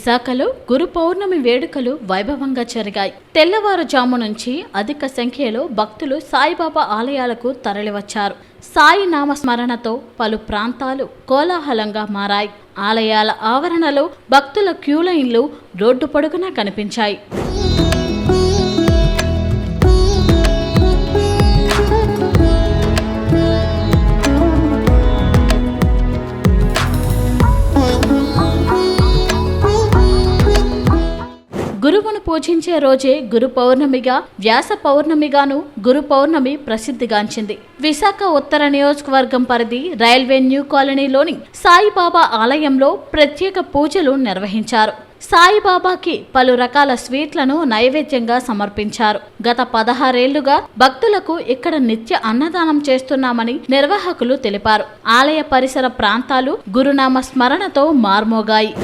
విశాఖలో గురు పౌర్ణమి వేడుకలు వైభవంగా జరిగాయి. తెల్లవారుజాము నుంచి అధిక సంఖ్యలో భక్తులు సాయిబాబా ఆలయాలకు తరలివచ్చారు. సాయి నామస్మరణతో పలు ప్రాంతాలు కోలాహలంగా మారాయి. ఆలయాల ఆవరణలో భక్తుల క్యూలైన్లు రోడ్డు పొడుగునా కనిపించాయి. గురువును పూజించే రోజే గురు పౌర్ణమిగా, వ్యాస పౌర్ణమిగాను గురు పౌర్ణమి ప్రసిద్ధిగాంచింది. విశాఖ ఉత్తర నియోజకవర్గం పరిధి రైల్వే న్యూ కాలనీలోని సాయిబాబా ఆలయంలో ప్రత్యేక పూజలు నిర్వహించారు. సాయిబాబాకి పలు రకాల స్వీట్లను నైవేద్యంగా సమర్పించారు. గత 16 ఏళ్లుగా భక్తులకు ఇక్కడ నిత్య అన్నదానం చేస్తున్నామని నిర్వాహకులు తెలిపారు. ఆలయ పరిసర ప్రాంతాలు గురునామ స్మరణతో మార్మోగాయి.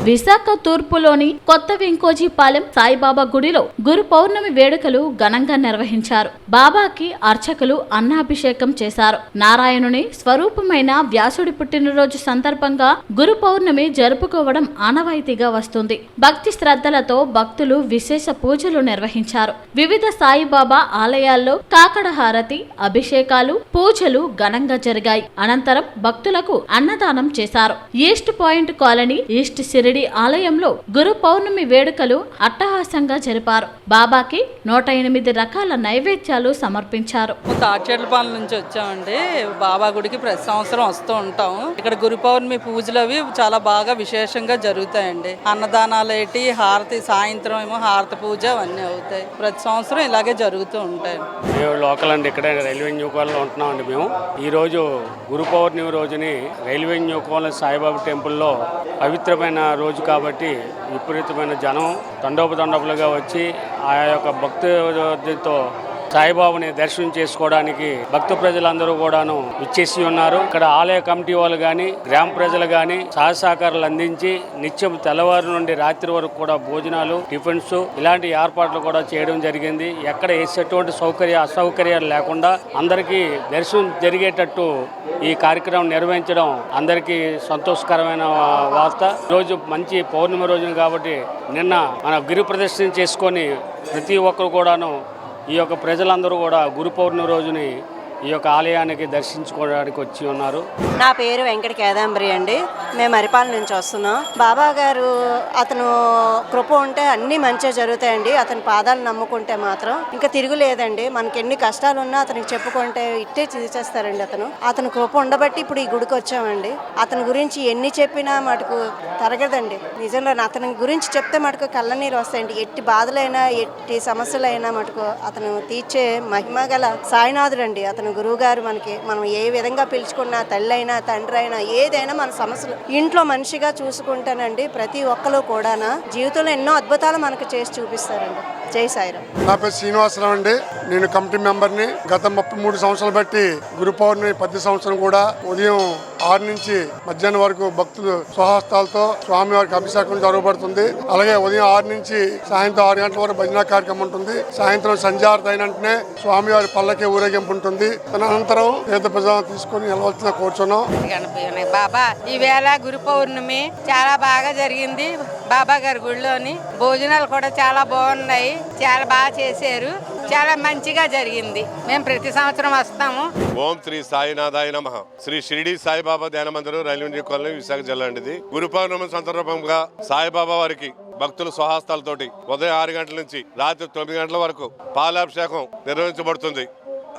విశాఖ తూర్పులోని కొత్త వెంకోజీపాలెం సాయిబాబా గుడిలో గురు పౌర్ణమి వేడుకలు ఘనంగా నిర్వహించారు. బాబాకి అర్చకులు అన్నాభిషేకం చేశారు. నారాయణుని స్వరూపమైన వ్యాసుడి పుట్టినరోజు సందర్భంగా గురు పౌర్ణమి జరుపుకోవడం ఆనవాయితీగా వస్తుంది. భక్తి శ్రద్ధలతో భక్తులు విశేష పూజలు నిర్వహించారు. వివిధ సాయిబాబా ఆలయాల్లో కాకడ హారతి, అభిషేకాలు, పూజలు ఘనంగా జరిగాయి. అనంతరం భక్తులకు అన్నదానం చేశారు. East point colony east Shirdi ఆలయంలో గురు పౌర్ణమి వేడుకలు అట్టహాసంగా జరిపారు. బాబాకి 108 రకాల నైవేద్యాలు సమర్పించారు. తాచేట్లపాలెం నుంచి వచ్చామండి. బాబా గుడికి ప్రతి సంవత్సరం వస్తూ ఉంటాం. ఇక్కడ గురు పౌర్ణమి పూజలు అవి చాలా బాగా విశేషంగా జరుగుతాయండి. అన్నదానాలు ఏంటి, హారతి, సాయంత్రం ఏమో హారతి పూజ అవన్నీ అవుతాయి. ప్రతి సంవత్సరం ఇలాగే జరుగుతూ ఉంటాయి. మేము లోకల్ అండి, ఇక్కడ రైల్వే న్యూ కాలనీలో ఉంటున్నామండి. మేము ఈరోజు గురు పౌర్ణమి రోజుని రైల్వే న్యూ కాలనీ సాయిబాబా టెంపుల్లో పవిత్రమైన రోజు కాబట్టి విపరీతమైన జనం తండోపతండోపులుగా వచ్చి ఆ యొక్క భక్తితో సాయిబాబాని దర్శనం చేసుకోవడానికి భక్త ప్రజలందరూ కూడాను ఇచ్చేసి ఉన్నారు. ఇక్కడ ఆలయ కమిటీ వాళ్ళు కానీ, గ్రామ ప్రజలు కానీ సహకారాలు అందించి నిత్యం తెల్లవారు నుండి రాత్రి వరకు కూడా భోజనాలు, టిఫిన్స్ ఇలాంటి ఏర్పాట్లు కూడా చేయడం జరిగింది. ఎక్కడ ఎటువంటి అసౌకర్యాలు లేకుండా అందరికీ దర్శనం జరిగేటట్టు ఈ కార్యక్రమం నిర్వహించడం అందరికీ సంతోషకరమైన వార్త. రోజు మంచి పౌర్ణమి రోజున కాబట్టి నిన్న మన గిరి ప్రదర్శన చేసుకొని ప్రతి ఒక్కరు కూడాను ఈ యొక్క ప్రజలందరూ కూడా గురు పౌర్ణమి రోజుని ఈ యొక్క ఆలయానికి దర్శించుకోవడానికి వచ్చి ఉన్నారు. నా పేరు వెంకట కేదాంబరి అండి. మేము మరిపాల నుంచి వస్తున్నాం. బాబా గారు అతను కృప ఉంటే అన్నీ మంచిగా జరుగుతాయండి. అతని పాదాలు నమ్ముకుంటే మాత్రం ఇంకా తిరుగులేదండి. మనకి ఎన్ని కష్టాలు ఉన్నా అతనికి చెప్పుకుంటే ఇట్టే తీసేస్తారండి. అతను కృప ఉండబట్టి ఇప్పుడు ఈ గుడికి వచ్చామండి. అతని గురించి ఎన్ని చెప్పినా మటుకు తరగదండి. నిజంలో అతని గురించి చెప్తే మటుకు కళ్ళనీరు వస్తాయండి. ఎట్టి బాధలైనా ఎట్టి సమస్యలైనా మటుకు అతను తీర్చే మహిమ గల సాయినాథుడు అండి. అతను గురువు గారు మనం ఏ విధంగా పిలుచుకున్నా, తల్లి అయినా తండ్రి అయినా ఏదైనా మన సమస్యలు ఇంట్లో మనిషిగా చూసుకుంటానండి. ప్రతి ఒక్కరు కూడా జీవితంలో ఎన్నో అద్భుతాలు మనకు చేసి చూపిస్తారండి. జై సాయిరామ్. నా పేరు శ్రీనివాసరావు అండి. నేను కమిటీ మెంబర్ని. గత 33 సంవత్సరాలు బట్టి గురు పౌర్ణమి ప్రతి సంవత్సరం కూడా ఉదయం 6 నుంచి మధ్యాహ్నం వరకు భక్తులు స్వహస్తాలతో స్వామివారికి అభిషేకం జరగబడుతుంది. అలాగే ఉదయం 6 నుంచి సాయంత్రం 6 గంటల వరకు భజన కార్యక్రమం ఉంటుంది. సాయంత్రం సంధ్యారతి అయిన వెంటనే స్వామివారి పల్లకి ఊరేగింపు ఉంటుంది. అనంతరం తీర్థ ప్రసాదం తీసుకొని వెళ్ళవలసిన కూర్చున్నాం. బాబా ఈవేళ గురు పౌర్ణమి చాలా బాగా జరిగింది. బాబా గారి గుడిలోని భోజనాలు కూడా చాలా బాగున్నాయి. చాలా బాగా చేశారు. చాలా మంచిగా జరిగింది. మేము ప్రతి సంవత్సరం వస్తాము. ఓం శ్రీ సాయినాథాయ నమః. శ్రీ షిరిడి సాయిబాబా ధ్యాన మందిరం, రైల్వే న్యూ కాలనీ, విశాఖ జిల్లా అండి. గురు పౌర్ణమి సందర్భంగా సాయిబాబా వారికి భక్తుల స్వహస్తాలతోటి ఉదయం 6 గంటల నుంచి రాత్రి 9 గంటల వరకు పాలాభిషేకం నిర్వహించబడుతుంది.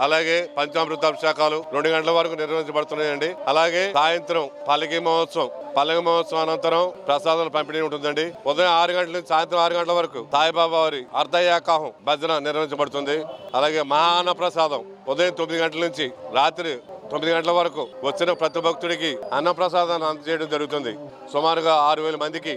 అలాగే పంచామృత అభిషేకాలు 2 గంటల వరకు నిర్వహించబడుతున్నాయండి. అలాగే సాయంత్రం పల్లకి మహోత్సవం అనంతరం ప్రసాదాల పంపిణీ ఉంటుందండి. ఉదయం 6 గంటల నుంచి సాయంత్రం 6 గంటల వరకు సాయిబాబా వారి అర్ధయాకాహం భజన నిర్వహించబడుతుంది. అలాగే మహాన్న ప్రసాదం ఉదయం 9 గంటల నుంచి రాత్రి 9 గంటల వరకు వచ్చిన ప్రతి భక్తుడికి అన్న ప్రసాదాన్ని అందజేయడం జరుగుతుంది. సుమారుగా 6,000 మందికి